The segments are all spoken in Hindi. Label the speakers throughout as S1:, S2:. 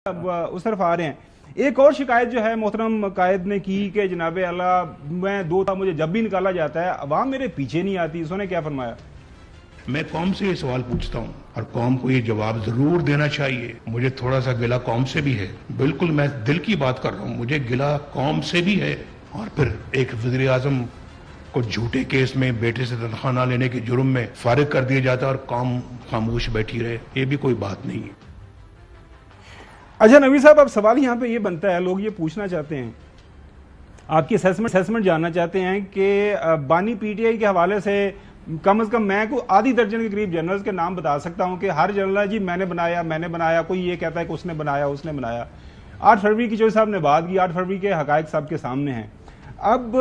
S1: उस तरफ आ रहे हैं। एक और शिकायत जो है मोहतरम कायद ने की कि जनाब आला मैं दो था, मुझे जब भी निकाला जाता है अवाम मेरे पीछे नहीं आती। उसने क्या फरमाया?
S2: मैं कौम से ये सवाल पूछता हूँ और कौम को ये जवाब जरूर देना चाहिए। मुझे थोड़ा सा गिला कौम से भी है, बिल्कुल मैं दिल की बात कर रहा हूँ, मुझे गिला कौम से भी है। और फिर एक वज़ीर आज़म को झूठे केस में बेटे से तनख्वाह न लेने के जुर्म में फारिग कर दिया जाता है और कौम खामोश बैठी रहे, ये भी कोई बात नहीं है।
S1: अच्छा नवीर साहब, अब सवाल यहाँ पे ये बनता है, लोग ये पूछना चाहते हैं, आपकी असेसमेंट जानना चाहते हैं कि बानी पीटीआई के हवाले से कम से कम मैं को आधी दर्जन के करीब जनरल्स के नाम बता सकता हूं कि हर जनरल जी मैंने बनाया, कोई ये कहता है कि उसने बनाया। 8 फरवरी की चौधरी साहब ने बात की, 8 फरवरी के हकायक साहब के सामने हैं। अब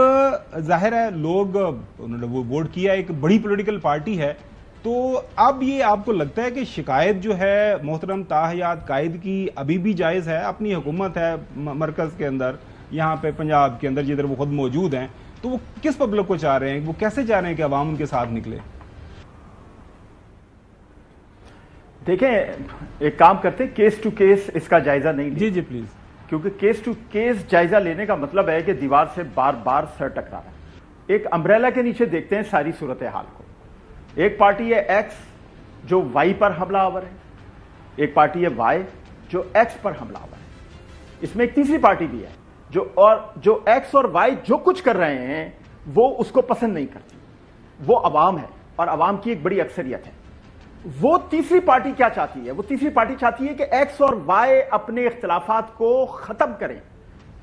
S1: जाहिर है लोग उन्होंने वो वोट किया, एक बड़ी पॉलिटिकल पार्टी है, तो अब ये आपको लगता है कि शिकायत जो है मोहतरम ताहयात कायद की अभी भी जायज़ है? अपनी हुकूमत है मरकज़ के अंदर, यहाँ पे पंजाब के अंदर जिधर वो खुद मौजूद हैं, तो वो किस पब्लिक को चाह रहे हैं, वो कैसे चाह रहे हैं कि अवाम उनके साथ निकले?
S3: देखें, एक काम करते हैं, केस टू केस इसका जायजा नहीं
S1: जी जी प्लीज,
S3: क्योंकि केस टू केस जायजा लेने का मतलब है कि दीवार से बार बार सर टकरा रहा है। एक अम्ब्रेला के नीचे देखते हैं सारी सूरत हाल को। एक पार्टी है एक्स जो वाई पर हमलावर है, एक पार्टी है वाई जो एक्स पर हमलावर है। इसमें एक तीसरी पार्टी भी है जो एक्स और वाई जो कुछ कर रहे हैं वो उसको पसंद नहीं करती, वो अवाम है और अवाम की एक बड़ी अक्सरियत है। वो तीसरी पार्टी क्या चाहती है? वो तीसरी पार्टी चाहती है कि एक्स और वाई अपने इख्तिलाफात को खत्म करें,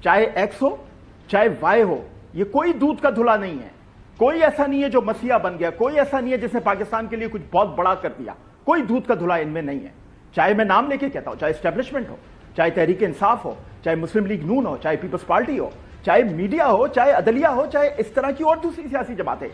S3: चाहे एक्स हो चाहे वाई हो। ये कोई दूध का धुला नहीं है, कोई ऐसा नहीं है जो मसीहा बन गया, कोई ऐसा नहीं है जिसने पाकिस्तान के लिए कुछ बहुत बड़ा कर दिया। कोई दूध का धुला इनमें नहीं है। चाहे मैं नाम लेके कहता हूं, चाहे एस्टेब्लिशमेंट हो, चाहे तहरीक इंसाफ हो, चाहे मुस्लिम लीग नून हो, चाहे पीपल्स पार्टी हो, चाहे मीडिया हो, चाहे अदलिया हो, चाहे इस तरह की और दूसरी सियासी जमातें,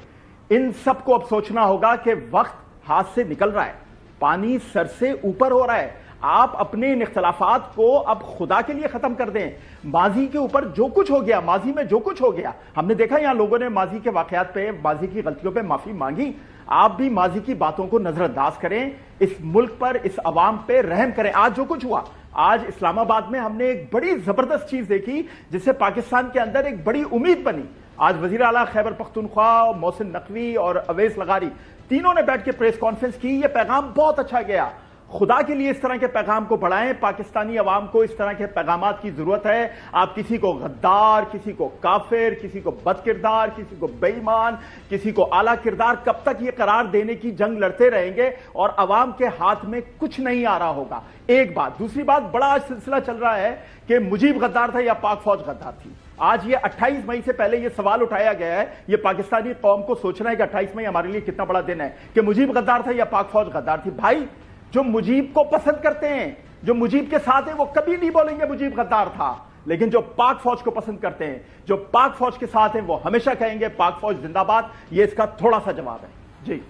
S3: इन सबको अब सोचना होगा कि वक्त हाथ से निकल रहा है, पानी सर से ऊपर हो रहा है। आप अपने इन इख्तलाफात को अब खुदा के लिए खत्म कर दें। माजी के ऊपर जो कुछ हो गया, माजी में जो कुछ हो गया, हमने देखा यहां लोगों ने माजी के वाकयात पे, माजी की गलतियों पे माफी मांगी। आप भी माजी की बातों को नजरअंदाज करें, इस मुल्क पर, इस अवाम पे रहम करें। आज जो कुछ हुआ, आज इस्लामाबाद में हमने एक बड़ी जबरदस्त चीज देखी जिससे पाकिस्तान के अंदर एक बड़ी उम्मीद बनी। आज वजीर आला खैबर पख्तूनख्वा, मोहसिन नकवी और अवैस लगारी तीनों ने बैठ के प्रेस कॉन्फ्रेंस की। यह पैगाम बहुत अच्छा गया। खुदा के लिए इस तरह के पैगाम को बढ़ाएं। पाकिस्तानी अवाम को इस तरह के पैगामात की जरूरत है। आप किसी को गद्दार, किसी को काफिर, किसी को बदकिरदार, किसी को बेईमान, किसी को आला किरदार, कब तक ये करार देने की जंग लड़ते रहेंगे और अवाम के हाथ में कुछ नहीं आ रहा होगा। एक बात। दूसरी बात, बड़ा आज सिलसिला चल रहा है कि मुजीब गद्दार था या पाक फौज गद्दार थी। आज ये 28 मई से पहले ये सवाल उठाया गया है, ये पाकिस्तानी कौम को सोचना है कि 28 मई हमारे लिए कितना बड़ा दिन है कि मुजीब गद्दार था या पाक फौज गद्दार थी। भाई, जो मुजीब को पसंद करते हैं, जो मुजीब के साथ है, वो कभी नहीं बोलेंगे मुजीब गद्दार था। लेकिन जो पाक फौज को पसंद करते हैं, जो पाक फौज के साथ हैं, वो हमेशा कहेंगे पाक फौज जिंदाबाद। ये इसका थोड़ा सा जवाब है। जी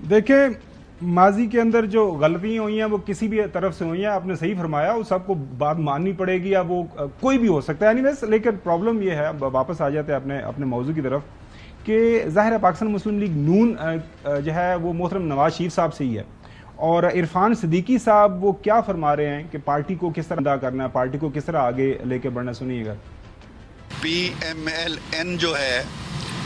S1: देखिए, माजी के अंदर जो गलतियां हुई हैं वो किसी भी तरफ से हुई हैं, आपने सही फरमाया, उस सबको बात माननी पड़ेगी, या वो कोई भी हो सकता है। एनीवेज, लेकिन प्रॉब्लम ये है, वापस आ जाते हैं अपने मौजू की तरफ, कि जाहिर है पाकिस्तान मुस्लिम लीग नून जो है वो मोहतरम नवाज शरीफ साहब से ही है, और इरफान सिद्दीकी साहब वो क्या फरमा रहे हैं कि पार्टी को किस तरह अदा करना है, पार्टी को किस तरह आगे लेके बढ़ना। सुनिएगा।
S4: PMLN जो है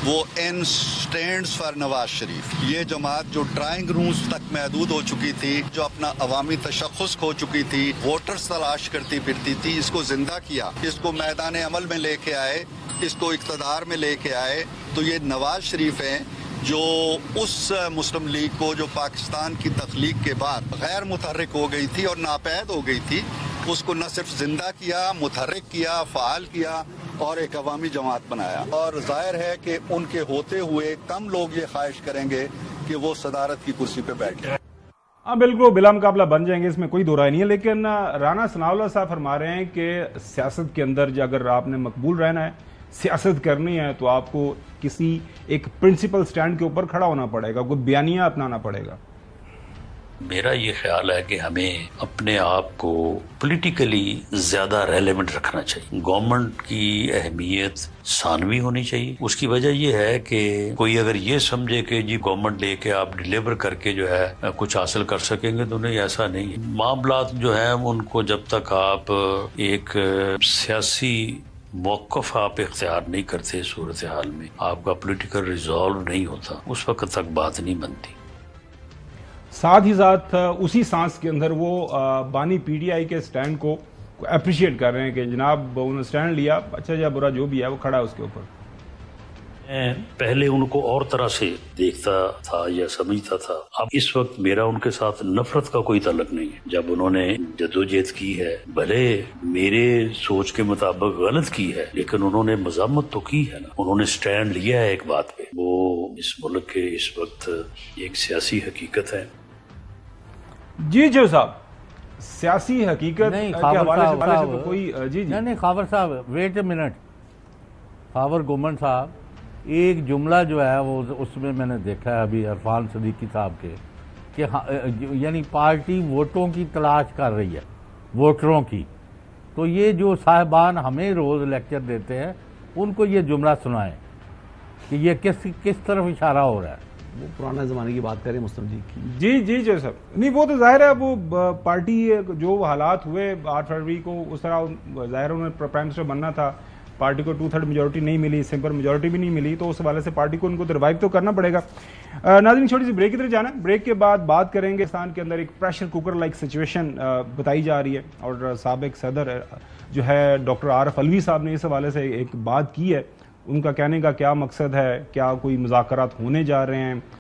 S4: वो N stands for Nawaz Sharif. ये जमात जो ड्राइंग रूम्स तक महदूद हो चुकी थी, जो अपना अवामी तशख्खुस खो चुकी थी, वोटर्स तलाश करती फिरती थी, इसको जिंदा किया, इसको मैदान अमल में लेके आए, इसको इक़्तिदार में लेके आए। तो ये नवाज शरीफ हैं जो उस मुस्लिम लीग को जो पाकिस्तान की तख्लीक के बाद गैर मुतहर्रिक हो गई थी और नापैद हो गई थी, उसको न सिर्फ जिंदा किया, मुतहर्रिक किया, फ़ाल किया और एक अवामी जमात बनाया। और जाहिर है कि उनके होते हुए कम लोग ये ख्वाहिश करेंगे कि वो सदारत की कुर्सी पे बैठे।
S1: हाँ बिल्कुल, बिला मुकाबला बन जाएंगे, इसमें कोई दो राय नहीं है। लेकिन राना सनाउल्लाह साहब फरमा रहे हैं कि सियासत के अंदर जो अगर आपने मकबूल रहना है, सियासत करनी है, तो आपको किसी एक प्रिंसिपल स्टैंड के ऊपर खड़ा होना पड़ेगा, कोई बयानिया अपनाना पड़ेगा।
S5: मेरा ये ख्याल है कि हमें अपने आप को पॉलिटिकली ज्यादा रेलेवेंट रखना चाहिए। गवर्नमेंट की अहमियत सानवी होनी चाहिए। उसकी वजह ये है कि कोई अगर ये समझे कि जी गवर्नमेंट लेके आप डिलीवर करके जो है कुछ हासिल कर सकेंगे, तो नहीं, ऐसा नहीं है। मामलात जो है उनको जब तक आप एक सियासी मौक़िफ़ आप इख्तियार नहीं करते, सूरत हाल में आपका पॉलिटिकल रिजॉल्व नहीं होता, उस वक्त तक बात नहीं बनती।
S1: साथ ही साथ उसी सांस के अंदर वो बानी पीटीआई के स्टैंड को अप्रिशिएट कर रहे हैं कि जनाब उन्होंने स्टैंड लिया, अच्छा या बुरा जो भी है वो खड़ा है उसके ऊपर।
S5: मैं पहले उनको और तरह से देखता था या समझता था। अब इस वक्त मेरा उनके साथ नफरत का कोई ताल्लुक नहीं है। जब उन्होंने जद्दोजहद की है, भले मेरे सोच के मुताबिक गलत की है, लेकिन उन्होंने मज़म्मत तो की है ना। उन्होंने स्टैंड लिया है एक बात पे। वो इस मुल्क के इस वक्त एक सियासी हकीकत है।
S1: जी जो साहब, सियासी हकीकत के हवाले से तो कोई जी
S6: नहीं खावर साहब, वेट ए मिनट। खावर गुमन साहब, एक जुमला जो है वो उसमें मैंने देखा है अभी इरफान सदीकी साहब के कि यानी पार्टी वोटों की तलाश कर रही है, वोटरों की। तो ये जो साहिबान हमें रोज लेक्चर देते हैं उनको ये जुमला सुनाएं कि ये किस तरफ इशारा हो रहा है।
S7: वो पुराने ज़माने की बात करें मुस्तफ़ा जी की।
S1: जी जो सब नहीं, वो तो जाहिर है वो पार्टी जो हालात हुए 8 फरवरी को, उस तरह जाहिर है उन्हें प्राइम मिनिस्टर बनना था। पार्टी को 2/3 मेजोरिटी नहीं मिली, सिंपल मेजोरिटी भी नहीं मिली, तो उस हवाले से पार्टी को उनको रिवाइव तो करना पड़ेगा। नाज़रीन, छोटी सी ब्रेक की तरफ जाना। ब्रेक के बाद बात करेंगे। पाकिस्तान के अंदर एक प्रेशर कुकर लाइक सिचुएशन बताई जा रही है और साबिक सदर जो है डॉक्टर आरिफ अलवी साहब ने इस हवाले से एक बात की है। उनका कहने का क्या मकसद है, क्या कोई मुज़ाकरात होने जा रहे हैं,